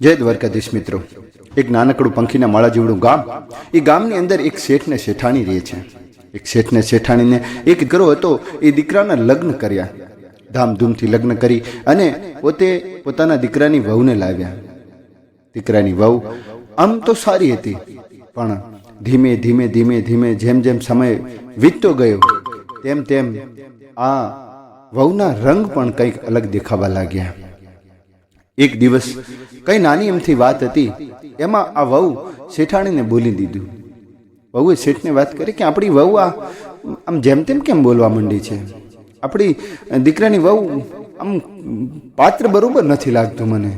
જય દ્વારકાધીશ મિત્રો, એક નાનકડું પંખીના માળા જેવડું ગામ. એ ગામની અંદર એક શેઠ ને શેઠાણી રહે છે. એક શેઠ ને શેઠાણીને એક દીકરો હતો. એ દીકરાના લગ્ન કર્યા, ધામધૂમથી લગ્ન કરી અને પોતે પોતાના દીકરાની વહુને લાવ્યા. દીકરાની વહુ આમ તો સારી હતી, પણ ધીમે ધીમે ધીમે ધીમે જેમ જેમ સમય વીતતો ગયો તેમ તેમ આ વહુના રંગ પણ કંઈક અલગ દેખાવા લાગ્યા. એક દિવસ કઈ નાની એમથી વાત હતી, એમાં આ વહુ શેઠાણીને બોલી દીધું. વહુએ શેઠને વાત કરી કે આપણી વહુ આમ જેમ તેમ કેમ બોલવા માંડી છે? આપણી દીકરાની વહુ આમ પાત્ર બરોબર નથી લાગતું મને.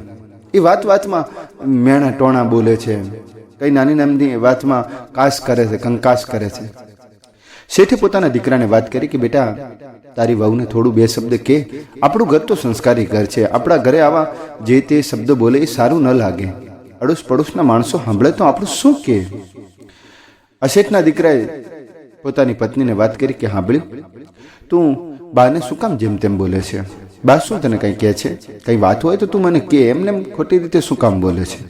એ વાતમાં મેણા ટોણા બોલે છે, કઈ નાની નાની વાતમાં કાસ કરે છે, કંકાસ કરે છે. શેઠે પોતાના દીકરાને વાત કરી કે બેટા, તારી વહુને થોડું બે શબ્દ કે. આપણું ઘર તો સંસ્કારી ઘર છે, આપણા ઘરે આવા જે તે શબ્દ બોલે એ સારું ન લાગે. અડોશ પડોશના માણસો સાંભળે તો આપણું શું કે? આ શેઠના દીકરાએ પોતાની પત્નીને વાત કરી કે સાંભળ્યું, તું બાને શું કામ જેમ તેમ બોલે છે? બા શું તને કંઈ કહે છે? કંઈ વાત હોય તો તું મને કે, એમને ખોટી રીતે શું કામ બોલે છે?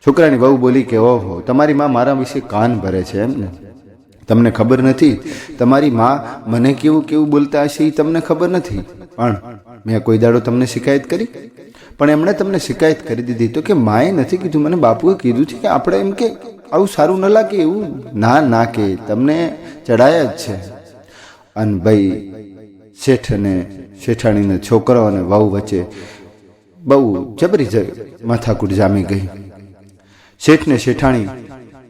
છોકરાની વહુ બોલી કે ઓહો, તમારી માં મારા વિશે કાન ભરે છે એમને. તમને ખબર નથી, તમારી માં મને કેવું કેવું બોલતા હશે એ તમને ખબર નથી. પણ મેં કોઈ દાડો તમને શિકાયત કરી? પણ એમણે તમને શિકાયત કરી દીધી. તો કે માએ નથી કીધું, મને બાપુએ કીધું છે કે આપણે એમ કે આવું સારું ન લાગે એવું. ના કે તમને ચડાયા જ છે. અને ભાઈ શેઠ અને શેઠાણીને છોકરો અને વહુ વચ્ચે બહુ જબરી માથાકૂટ જામી ગઈ. શેઠ ને શેઠાણી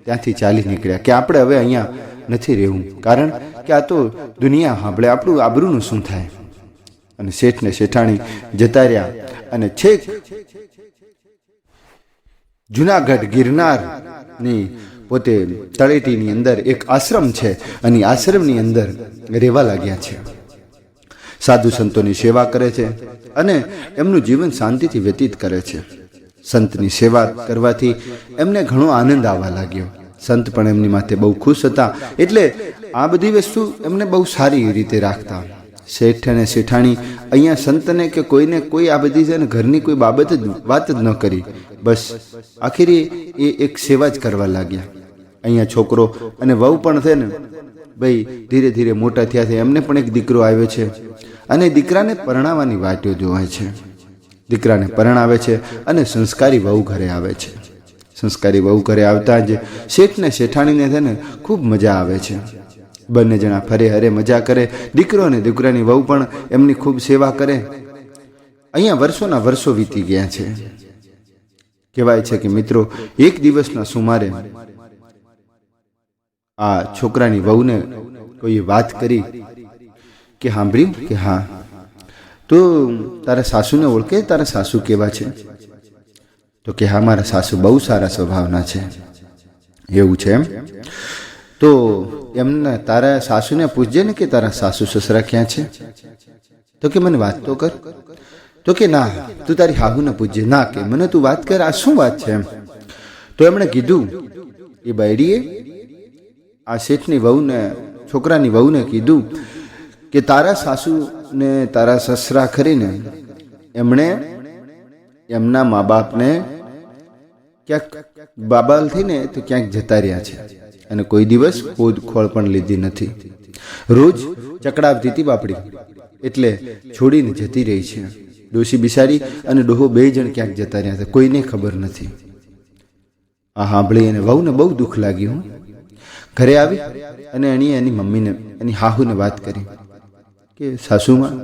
ત્યાંથી ચાલી નીકળ્યા કે આપણે હવે અહીંયા નથી રહેવું, કારણ કે આ તો દુનિયા સાંભળે આપણું આબરૂનું શું થાય. અને શેઠ ને શેઠાણી જતા રહ્યા અને છેક જુનાગઢ ગિરનારની પોતે તળેટીની અંદર એક આશ્રમ છે અને આશ્રમની અંદર રહેવા લાગ્યા છે. સાધુ સંતોની સેવા કરે છે અને એમનું જીવન શાંતિથી વ્યતીત કરે છે. સંતની સેવા કરવાથી એમને ઘણો આનંદ આવવા લાગ્યો. સંત પણ એમની માથે બહુ ખુશ હતા, એટલે આ બધી વસ્તુ એમને બહુ સારી રીતે રાખતા. શેઠ અને શેઠાણી અહીંયા સંતને કે કોઈને કોઈ આ બધી છે ને ઘરની કોઈ બાબત જ વાત જ ન કરી. બસ આખીરે એ એક સેવા જ કરવા લાગ્યા. અહીંયા છોકરો અને વહુ પણ છે ને ભાઈ ધીરે ધીરે મોટા થયા છે. એમને પણ એક દીકરો આવ્યો છે અને દીકરાને પરણાવવાની વાટો જોવાય છે. દીકરાને પરણાવે છે અને સંસ્કારી વહુ ઘરે આવે છે. સંસ્કારી વહુ ઘરે આવતા જ શેઠ ને શેઠાણીને છે ને ખૂબ મજા આવે છે. બંને જણા ફરે હરે મજા કરે. દીકરો અને દીકરાની વહુ પણ એમની ખૂબ સેવા કરે. અહીંયા વર્ષોના વર્ષો વીતી ગયા છે. કહેવાય છે કે મિત્રો, એક દિવસના સુમારે આ છોકરાની વહુને કોઈએ વાત કરી કે સાંભળ્યું કે હા, તો તારા સાસુને ઓળખે? તારા સાસુ કેવા છે? તો કે હા, મારા સાસુ બહુ સારા સ્વભાવના છે. એવું છે એમ? તો એમને તારા સાસુને પૂછજે ને કે તારા સાસુ સસરા ક્યાં છે? તો કે મને વાત તો કર. તો કે ના, તું તારી હાહુને પૂછજે. ના કે મને તું વાત કર, આ શું વાત છે એમ? તો એમણે કીધું, એ બાયડીએ આ શેઠની વહુને, છોકરાની વહુને કીધું કે તારા સાસુ ને તારા સસરા ખરીને એમણે એમના મા બાપને ક્યાંક બાબાલથી ને તો ક્યાંક જતા રહ્યા છે અને કોઈ દિવસ ખોદ ખોળ પણ લીધી નથી. રોજ ચકડાવતી હતી બાપડી, એટલે છોડીને જતી રહી છે. ડોશી બિસારી અને ડોહો બે જણ ક્યાંક જતા રહ્યા છે, કોઈને ખબર નથી. આ સાંભળી અને વહુને બહુ દુઃખ લાગ્યું. ઘરે આવી અને એની મમ્મીને, એની હાહુને વાત કરી કે સાસુમાં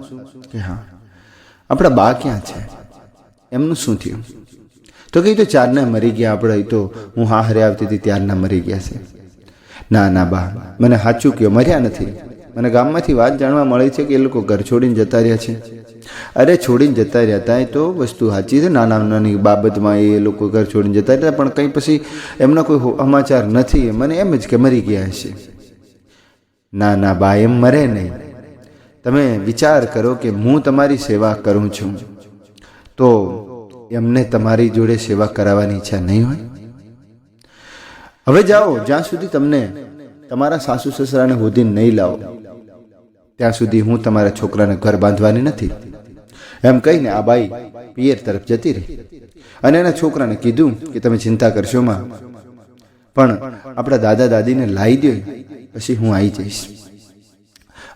કે હા, આપણા બા ક્યાં છે? એમનું શું થયું? તો કે તો ચારના મરી ગયા. આપણે તો હું હા હરે આવતી હતી ત્યારના મરી ગયા છે. ના બા, મને સાચું કહ્યું, મર્યા નથી. મને ગામમાંથી વાત જાણવા મળે છે કે એ લોકો ઘર છોડીને જતા રહ્યા છે. અરે છોડીને જતા રહ્યા હતા એ તો વસ્તુ સાચી છે, નાની બાબતમાં એ લોકો ઘર છોડીને જતા રહ્યા, પણ કંઈ પછી એમના કોઈ સમાચાર નથી. મને એમ જ કે મરી ગયા હશે. ના બા, એમ મરે નહીં. તમે વિચાર કરો કે હું તમારી સેવા કરું છું તો એમને તમારી જોડે સેવા કરાવવાની ઈચ્છા નહીં હોય? હવે જાઓ, જ્યાં સુધી તમને તમારા સાસુ સસરાને હોદીને નહીં લાવો ત્યાં સુધી હું તમારા છોકરાને ઘર બાંધવાની નથી. એમ કહીને આ બાઈ પિયર તરફ જતી રહી અને એના છોકરાને કીધું કે તમે ચિંતા કરશો માં, પણ આપણા દાદા દાદીને લાવી દો પછી હું આવી જઈશ.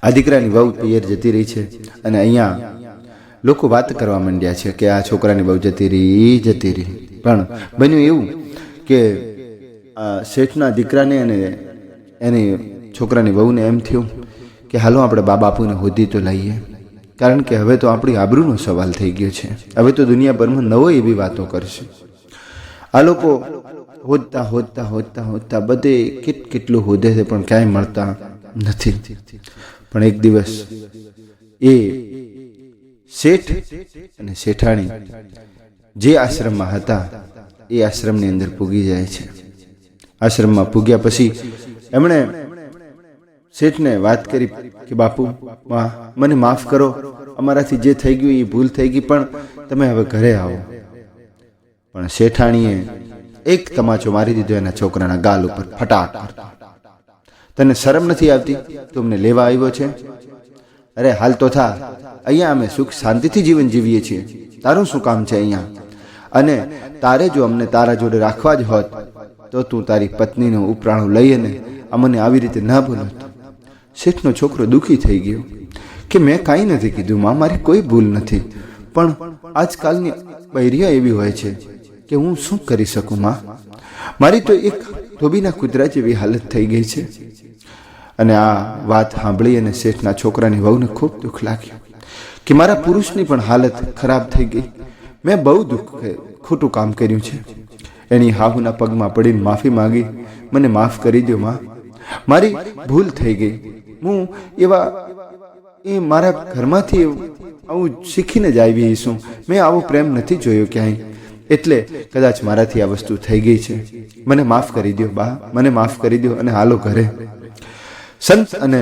આ દીકરાની વહુ પિયર જતી રહી છે અને અહીંયા લોકો વાત કરવા માંડ્યા છે કે આ છોકરાની વહુ જતી રહી. પણ બન્યું એવું કે શેઠના દીકરાને અને એની છોકરાની વહુને એમ થયું કે હાલો આપણે બા બાપુને હોદી તો લઈએ, કારણ કે હવે તો આપણી આબરૂનો સવાલ થઈ ગયો છે. હવે તો દુનિયાભરમાં નવો એવી વાતો કરશે. આ લોકો હોદતા બધે કેટલું હોદે છે પણ ક્યાંય મળતા નથી. પણ એક દિવસ એ શેઠ અને શેઠાણી જે આશ્રમમાં હતા એ આશ્રમની અંદર પૂગી જાય છે. આશ્રમમાં પૂગ્યા પછી એમણે શેઠને વાત કરી કે બાપુ મને માફ કરો, અમારાથી જે થઈ ગયું એ ભૂલ થઈ ગઈ, પણ તમે હવે ઘરે આવો. પણ શેઠાણીએ એક તમાચો મારી દીધો એના છોકરાના ગાલ ઉપર, ફટાક. તને શરમ નથી આવતી? તું અમને લેવા આવ્યો છે? અરે હાલ તો થા, અહીંયા અમે સુખ શાંતિથી જીવન જીવીએ છીએ, તારું શું કામ છે અહીંયા? અને તારે જો અમને તારા જોડે રાખવા જ હોત તો તું તારી પત્નીનું ઉપરાણું લઈ અને અમને આવી રીતે ના બોલો. શેઠનો છોકરો દુઃખી થઈ ગયો કે મેં કાંઈ નથી કીધું માં, મારી કોઈ ભૂલ નથી, પણ આજકાલની બૈરિયા એવી હોય છે કે હું શું કરી શકું માં? મારી તો એક ધોબીના કૂતરા જેવી હાલત થઈ ગઈ છે. અને આ વાત સાંભળી અને શેઠના છોકરાની વહુને ખૂબ દુઃખ લાગ્યું કે મારા પુરુષની પણ હાલત ખરાબ થઈ ગઈ, મેં બહુ ખોટું કામ કર્યું છે. એની હાહુના પગમાં પડીને માફી માંગી, મને માફ કરી દો માં, મારી ભૂલ થઈ ગઈ. હું એ મારા ઘરમાંથી આવું શીખીને જ આવી છું, મેં આવો પ્રેમ નથી જોયો ક્યાંય, એટલે કદાચ મારાથી આ વસ્તુ થઈ ગઈ છે, મને માફ કરી દો બા, મને માફ કરી દો અને હાલો ઘરે. સંત અને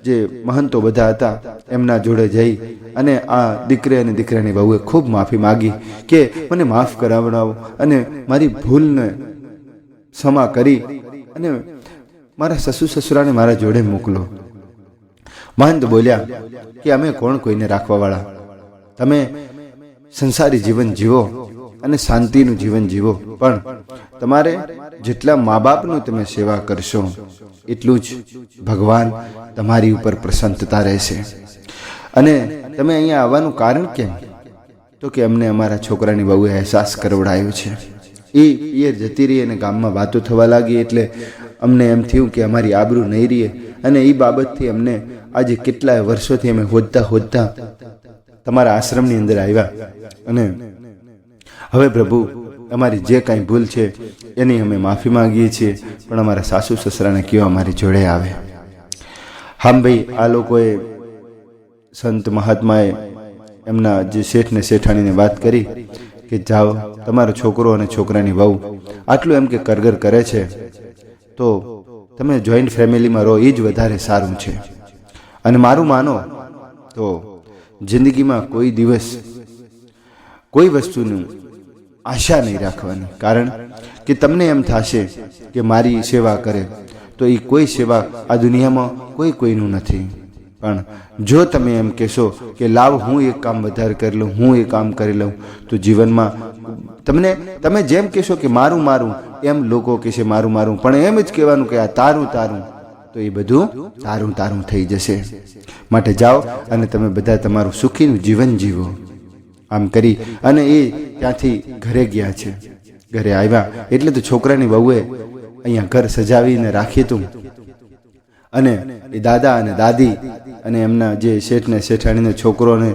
જે મહંતો બધા હતા એમના જોડે જઈ અને આ દીકરી અને દીકરાની વહુએ ખૂબ માફી માગી કે મને માફ કરાવડાવો અને મારી ભૂલને ક્ષમા કરી અને મારા સસુ સસુરાને મારા જોડે મોકલો. મહંત બોલ્યા કે અમે કોણ કોઈને રાખવાવાળા, તમે સંસારી જીવન જીવો અને શાંતિનું જીવન જીવો, પણ તમારે જેટલા મા બાપનું તમે સેવા કરશો એટલું જ ભગવાન તમારી ઉપર પ્રસન્નતા રહેશે. અને તમે અહીંયા આવવાનું કારણ કેમ? તો કે અમને અમારા છોકરાની વહુએ અહેસાસ કરવડાયો છે. એ પિયર જતી રહી અને ગામમાં વાતો થવા લાગી, એટલે અમને એમ થયું કે અમારી આબરૂ નહીં રહે, અને એ બાબતથી અમને આજે કેટલાય વર્ષોથી અમે હોદતા તમારા આશ્રમની અંદર આવ્યા, અને હવે પ્રભુ અમારી જે કાંઈ ભૂલ છે એની અમે માફી માંગીએ છીએ, પણ અમારા સાસુ સસરાને કયો અમારી જોડે આવે. હામ ભાઈ, આ લોકોએ સંત મહાત્માએ એમના જે શેઠ ને શેઠાણીને વાત કરી કે જાઓ, તમારો છોકરો અને છોકરાની વહુ આટલું એમ કે કરગર કરે છે તો તમે જોઈન્ટ ફેમિલીમાં રહો, એ જ વધારે સારું છે. અને મારું માનો તો જિંદગીમાં કોઈ દિવસ કોઈ વસ્તુનું આશા નહીં રાખવાની, કારણ કે તમને એમ થશે કે મારી સેવા કરે તો એ કોઈ સેવા આ દુનિયામાં કોઈનું નથી. પણ જો તમે એમ કહેશો કે લાવ હું એક કામ વધારે કરી લઉં, હું એ કામ કરી લઉં, તો જીવનમાં તમે જેમ કહેશો કે મારું એમ લોકો કહેશે મારું, પણ એમ જ કહેવાનું કે આ તારું, તો એ બધું તારું થઈ જશે. માટે જાઓ અને તમે બધા તમારું સુખીનું જીવન જીવો. આમ કરી અને એ ત્યાંથી ઘરે ગયા છે. ઘરે આવ્યા એટલે તો છોકરાની વહુએ અહીંયા ઘર સજાવીને રાખ્યું હતું, અને એ દાદા અને દાદી અને એમના જે શેઠ ને શેઠાણીનો છોકરો ને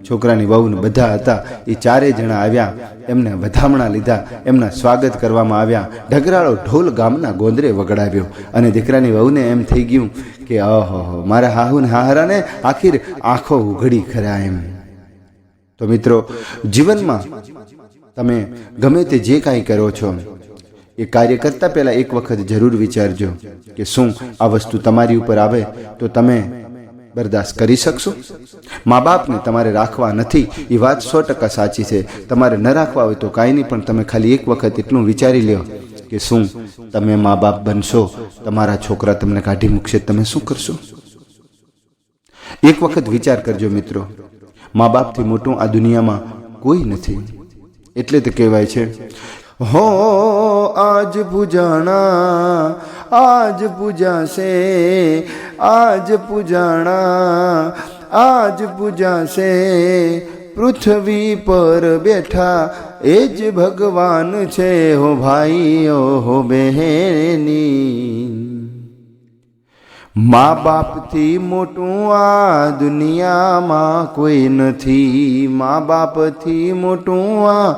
છોકરાની વહુ ને બધા હતા, એ ચારેય જણા આવ્યા, એમને વધામણા લીધા, એમના સ્વાગત કરવામાં આવ્યા. ઢગરાળો ઢોલ ગામના ગોંદરે વગડાવ્યો, અને દીકરાની વહુને એમ થઈ ગયું કે ઓહો, મારા હાહુ ને હાહરાને આખીર આંખો ઉઘડી ખરા એમ. તો મિત્રો, જીવનમાં તમે ગમે તે જે કાંઈ કરો છો એ કાર્ય કરતા પહેલા એક વખત જરૂર વિચારજો કે શું આ વસ્તુ તમારી ઉપર આવે તો તમે બરદાસ્ત કરી શકશો. મા બાપને તમારે રાખવા નથી એ વાત 100% સાચી છે. તમારે ન રાખવા હોય તો કાંઈ નહીં, પણ તમે ખાલી એક વખત એટલું વિચારી લો કે શું તમે મા બાપ બનશો, તમારા છોકરા તમને કાઢી મૂકશે, તમે શું કરશો? એક વખત વિચાર કરજો મિત્રો. મા બાપથી મોટું આ દુનિયામાં કોઈ નથી. એટલે તે કહેવાય છે, હો આજ પૂજાણા આજ પૂજાશે, આજ પૂજાણા આજ પૂજાશે, પૃથ્વી પર બેઠા એ જ ભગવાન છે હો ભાઈઓ હો બહેની. મા બાપથી મોટું આ દુનિયામાં કોઈ નથી, મા બાપથી મોટું આ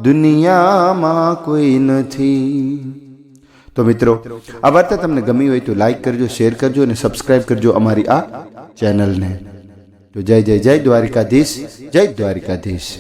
દુનિયામાં કોઈ નથી. તો મિત્રો, આ વાર્તા તમને ગમી હોય તો લાઈક કરજો, શેર કરજો અને સબસ્ક્રાઈબ કરજો અમારી આ ચેનલને. તો જય જય જય દ્વારિકાધીશ, જય દ્વારિકાધીશ.